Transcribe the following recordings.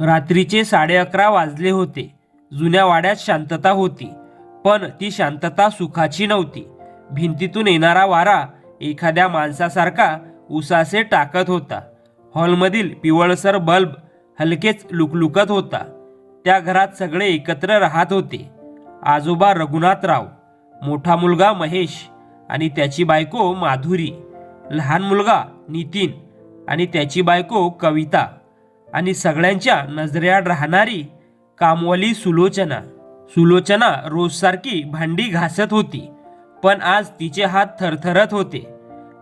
रात्रीचे 11:30 वाजले होते. जुन्या वाड्यात शांतता होती, पण ती शांतता सुखाची नव्हती. भिंतीतून येणारा वारा एखाद्या माणसासारखा उसासे टाकत होता. हॉलमधील पिवळसर बल्ब हलकेच लुकलुकत होता. त्या घरात सगळे एकत्र राहत होते. आजोबा रघुनाथराव, मोठा मुलगा महेश आणि त्याची बायको माधुरी, लहान मुलगा नितीन आणि त्याची बायको कविता, आणि सगळ्यांच्या नजरेआड राहणारी कामवाली सुलोचना. सुलोचना रोजसारखी भांडी घासत होती, पण आज तिचे हात थरथरत होते,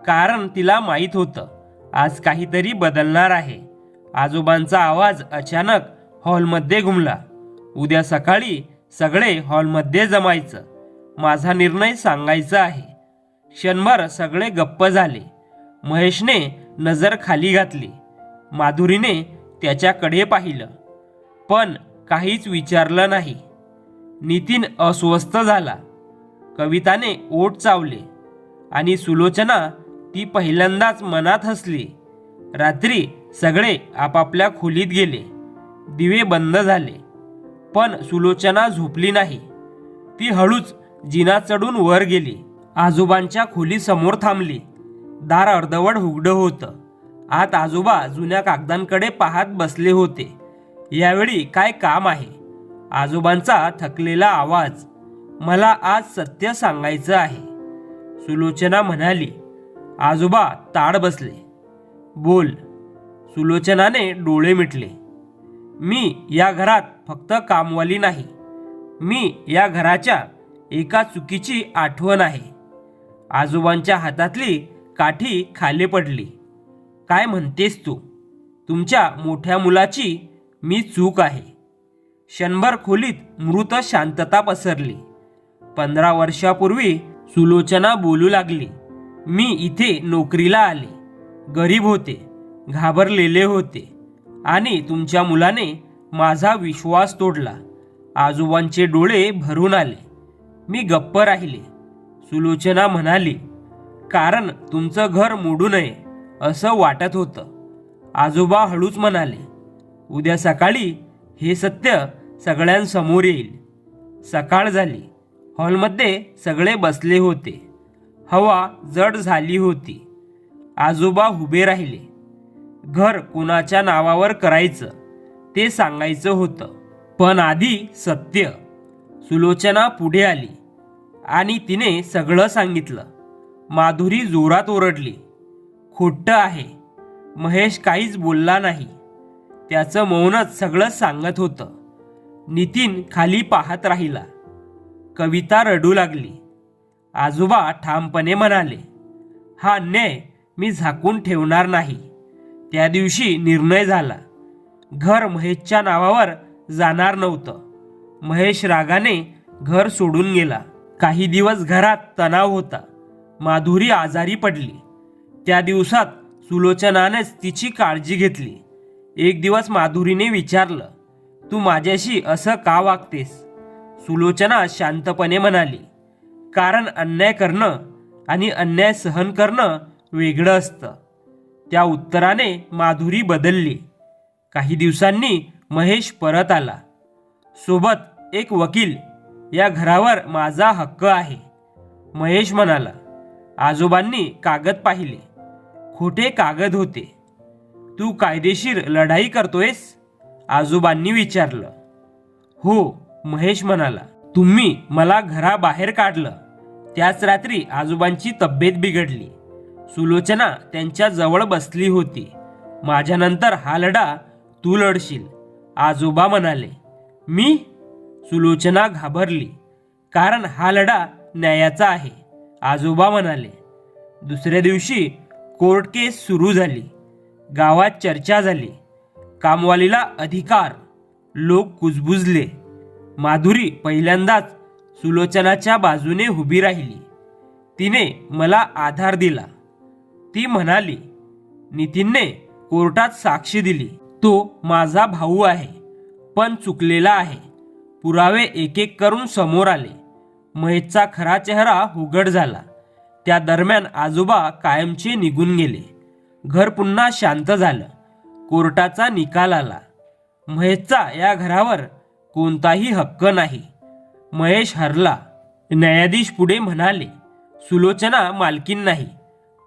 कारण तिला माहीत होतं आज काहीतरी बदलणार आहे. आजोबांचा आवाज अचानक हॉलमध्ये घुमला. उद्या सकाळी सगळे हॉलमध्ये जमायचं. माझा निर्णय सांगायचा आहे. क्षणभर सगळे गप्प झाले. महेशने नजर खाली घातली. माधुरीने त्याच्याकडे पाहिलं, पण काहीच विचारलं नाही. नितीन अस्वस्थ झाला. कविताने ओठ चावले आणि सुलोचना ती पहिल्यांदाच मनात हसली. रात्री सगळे आपापल्या खोलीत गेले. दिवे बंद झाले, पण सुलोचना झोपली नाही. ती हळूच जिना चढून वर गेली. आजोबांच्या खोलीसमोर थांबली. दार अर्धवट उघडं होतं. आत आजोबा जुन्या कागदांकडे पाहत बसले होते. यावेळी काय काम आहे? आजोबांचा थकलेला आवाज. मला आज सत्य सांगायचं आहे, सुलोचना म्हणाली. आजोबा ताड बसले. बोल. सुलोचनाने डोळे मिटले. मी या घरात फक्त कामवाली नाही, मी या घराच्या एका चुकीची आठवण आहे. आजोबांच्या हातातली काठी खाली पडली. काय म्हणतेस तू? तुमच्या मोठ्या मुलाची मी चूक आहे. क्षणभर खोलीत मृत शांतता पसरली. 15 वर्षापूर्वी सुलोचना बोलू लागली. मी इथे नोकरीला आले. गरीब होते, घाबरलेले होते, आणि तुमच्या मुलाने माझा विश्वास तोडला. आजोबांचे डोळे भरून आले. मी गप्प राहिले. सुलोचना म्हणाली, कारण तुमचं घर मोडू नये असं वाटत होतं. आजोबा हळूच म्हणाले, उद्या सकाळी हे सत्य सगळ्यांसमोर येईल. सकाळ झाली. हॉलमध्ये सगळे बसले होते. हवा जड झाली होती. आजोबा उभे राहिले. घर कोणाच्या नावावर करायचं ते सांगायचं होतं, पण आधी सत्य. सुलोचना पुढे आली आणि तिने सगळं सांगितलं. माधुरी जोरात ओरडली, खोटं आहे. महेश काहीच बोलला नाही. त्याचं मौनच सगळं सांगत होतं. नितीन खाली पाहत राहिला. कविता रडू लागली. आजोबा ठामपणे म्हणाले, हा अन्याय मी झाकून ठेवणार नाही. त्या दिवशी निर्णय झाला. घर महेशच्या नावावर जाणार नव्हतं. महेश रागाने घर सोडून गेला. काही दिवस घरात तणाव होता. माधुरी आजारी पडली. त्या दिवसात सुलोचनानेच तिची काळजी घेतली. एक दिवस माधुरीने विचारलं, तू माझ्याशी असं का वागतेस? सुलोचना शांतपणे म्हणाली, कारण अन्याय करणं आणि अन्याय सहन करणं वेगळं असतं. त्या उत्तराने माधुरी बदलली. काही दिवसांनी महेश परत आला. सोबत एक वकील. या घरावर माझा हक्क आहे, महेश म्हणाला. आजोबांनी कागद पाहिले. खोटे कागद होते. तू कायदेशीर लढाई करतोयस? आजोबांनी विचारलं. हो, महेश म्हणाला. तुम्ही मला घराबाहेर काढलं. त्याच रात्री आजोबांची तब्येत बिघडली. सुलोचना त्यांच्या जवळ बसली होती. माझ्यानंतर हा लढा तू लढशील, आजोबा म्हणाले. मी? सुलोचना घाबरली. कारण हा लढा न्यायाचा आहे, आजोबा म्हणाले. दुसऱ्या दिवशी कोर्ट केस सुरू झाली. गावात चर्चा झाली. कामवालीला अधिकार. लोक कुजबुजले. माधुरी पहिल्यांदाच सुलोचनाच्या बाजूने उभी राहिली. तिने मला आधार दिला. ती म्हणाली, नितीनने कोर्टात साक्ष दिली. तो माझा भाऊ आहे, पण चुकलेला आहे. पुरावे एक एक करून समोर आले. महेशचा खरा चेहरा उघड झाला. त्या दरम्यान आजोबा कायमचे निघून गेले. घर पुन्हा शांत झालं. कोर्टाचा निकाल आला. महेशचा या घरावर कोणताही हक्क नाही. महेश हरला. न्यायाधीश पुढे म्हणाले, सुलोचना मालकीन नाही,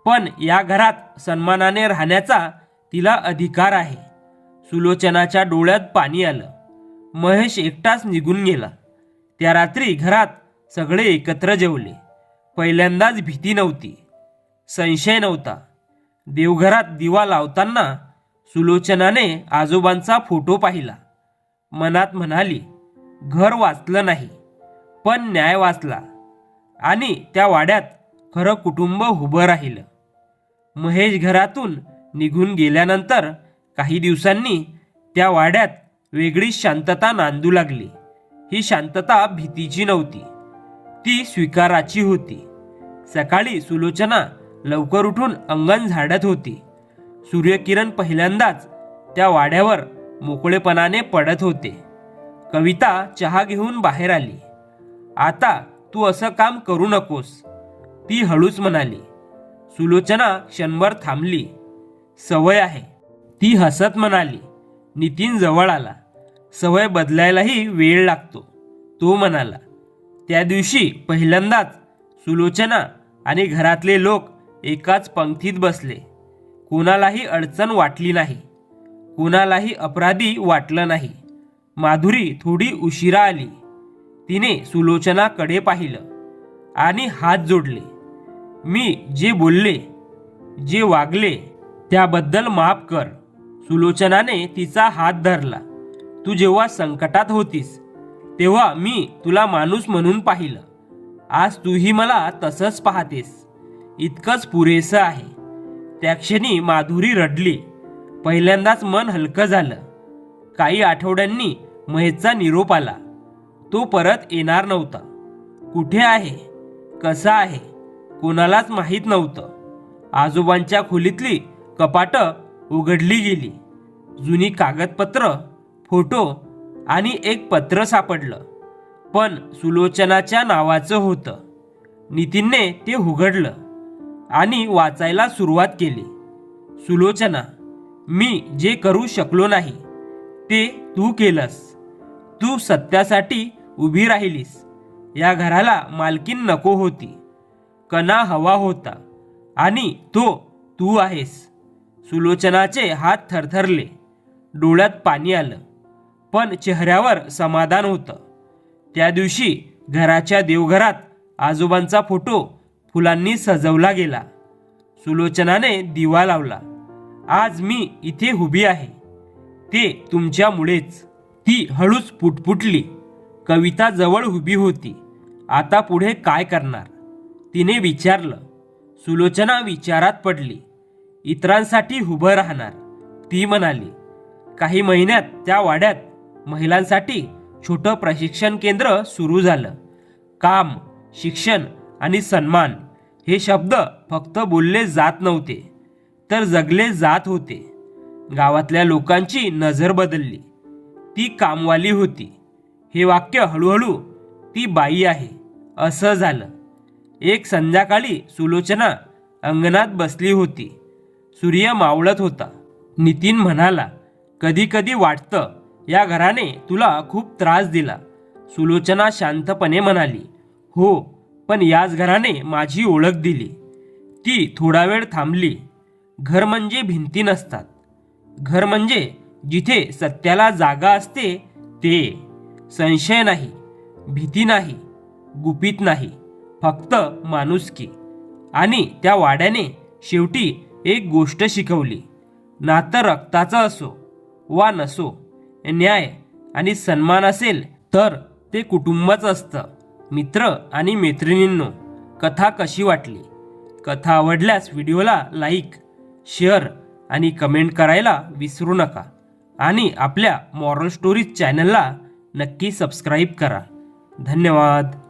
पण या घरात सन्मानाने राहण्याचा तिला अधिकार आहे. सुलोचनाच्या डोळ्यात पाणी आलं. महेश एकटाच निघून गेला. त्या रात्री घरात सगळे एकत्र जेवले. पहिल्यांदाच भीती नव्हती, संशय नव्हता. देवघरात दिवा लावताना सुलोचनाने आजोबांचा फोटो पाहिला. मनात म्हणाली, घर वाचलं नाही, पण न्याय वाचला आणि त्या वाड्यात खरं कुटुंब उभं राहिलं. महेश घरातून निघून गेल्यानंतर काही दिवसांनी त्या वाड्यात वेगळीच शांतता नांदू लागली. ही शांतता भीतीची नव्हती, ती स्वीकाराची होती. सकाळी सुलोचना लवकर उठून अंगण झाडत होती. सूर्यकिरण पहिल्यांदाच त्या वाड्यावर मोकळेपणाने पडत होते. कविता चहा घेऊन बाहेर आली. आता तू असं काम करू नकोस, ती हळूच म्हणाली. सुलोचना क्षणभर थांबली. सवय आहे, ती हसत म्हणाली. नितीन जवळ आला. सवय बदलायलाही वेळ लागतो, तो म्हणाला. त्या दिवशी पहिल्यांदाच सुलोचना आणि घरातले लोक एकाच पंक्तीत बसले. कोणालाही अडचण वाटली नाही, कोणालाही अपराधी वाटलं नाही. माधुरी थोडी उशिरा आली. तिने सुलोचनाकडे पाहिलं आणि हात जोडले. मी जे बोलले, जे वागले त्याबद्दल माफ कर. सुलोचनाने तिचा हात धरला. तू जेव्हा संकटात होतीस तेव्हा मी तुला माणूस म्हणून पाहिलं. आज तूही मला तसंच पाहतेस, इतकंच पुरेसं आहे. त्या क्षणी माधुरी रडली. पहिल्यांदाच मन हलकं झालं. काही आठवड्यांनी महेशचा निरोप आला. तो परत येणार नव्हता. कुठे आहे, कसा आहे, कोणालाच माहीत नव्हतं. आजोबांच्या खोलीतली कपाटं उघडली गेली. जुनी कागदपत्र, फोटो आणि एक पत्र सापडलं, पण सुलोचनाच्या नावाचं होतं. नितीनने ते उघडलं आणि वाचायला सुरुवात केली. सुलोचना, मी जे करू शकलो नाही ते तू केलंस. तू सत्यासाठी उभी राहिलीस. या घराला मालकीन नको होती, कणा हवा होता आणि तो तू आहेस. सुलोचनाचे हात थरथरले. डोळ्यात पाणी आलं, पण चेहऱ्यावर समाधान होतं. त्या दिवशी घराच्या देवघरात आजोबांचा फोटो फुलांनी सजवला गेला. सुलोचनाने दिवा लावला. आज मी इथे उभी आहे ते तुमच्यामुळेच. ती हळूच पुटपुटली. कविता जवळ उभी होती. आता पुढे काय करणार, तिने विचारलं. सुलोचना विचारात पडली. इतरांसाठी उभं राहणार, ती म्हणाली. काही महिन्यात त्या वाड्यात महिलांसाठी छोटं प्रशिक्षण केंद्र सुरू झालं. काम, शिक्षण आणि सन्मान हे शब्द फक्त बोलले जात नव्हते, तर जगले जात होते. गावातल्या लोकांची नजर बदलली. ती कामवाली होती, हे वाक्य हळूहळू ती बाई आहे असं झालं. एक संध्याकाळी सुलोचना अंगणात बसली होती. सूर्य मावळत होता. नितीन म्हणाला, कधी कधी वाटतं या घराने तुला खूप त्रास दिला. सुलोचना शांतपणे म्हणाली, हो, पण याच घराने माझी ओळख दिली. ती थोडा वेळ थांबली. घर म्हणजे भिंती नसतात. घर म्हणजे जिथे सत्याला जागा असते ते. संशय नाही, भीती नाही, गुपित नाही, फक्त माणुसकी. आणि त्या वाड्याने शेवटी एक गोष्ट शिकवली. नातं रक्ताचं असो वा नसो, न्याय आणि सन्मान असेल तर ते कुटुंबच असतं. मित्र आणि मैत्रिणींनो, कथा कशी वाटली? कथा आवडल्यास व्हिडिओला लाईक, शेअर आणि कमेंट करायला विसरू नका. आणि आपल्या मॉरल स्टोरीज चॅनलला नक्की सबस्क्राईब करा. धन्यवाद.